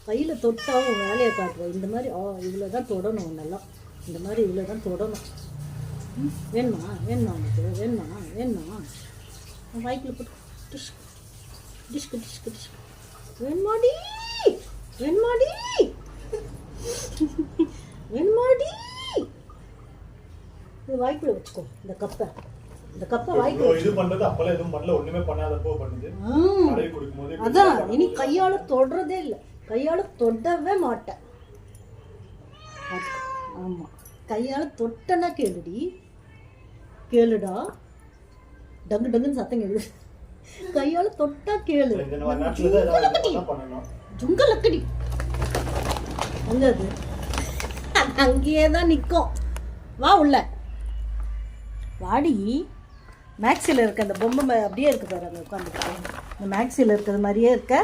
கையில் தொட்டாவும் வேலையை காட்டுவோம். இந்த மாதிரி இவ்வளோ தான் தொடணும், நல்லா இந்த மாதிரி இவ்வளோ தான் தொடணும். வேணுமா வேணுமா உனக்கு வேணுமா வேணுமா? வாய்க்கில் போட்டு டிஷ்கு டிஷ்கு டிஷ்கு டிஷ்கு. வேணுமாடி வேணுமாடி வேணுமாடி. இது வாய்க்குள்ள வச்சுக்கோ. இந்த கப்பை வாய்க்குள்ள இது பண்றது அப்பல எதுவும் பண்ணல, ஒண்ணுமே பண்ணாதப்போ பண்ணுது. அடை குடிக்கும்போது அதான் இனி கையால தொடுறதே இல்லை, கையால தொடவே மாட்டேன். ஆமா, கையால தொட்டனா கேளுடா, டங்கு டங்குன்னு சத்தம் கேளு. கையால தொட்டா கேளு. ஜுங்கலக்கடி அங்க அது அங்கேயே தான் நிற்கும். வா உள்ள வாடி. மேக்ஸில் இருக்க அந்த பொம்மை அப்படியே இருக்கு பாரு, அங்கே உட்காந்துருக்கேன். இந்த மேக்ஸில் இருக்கிறது மாதிரியே இருக்க.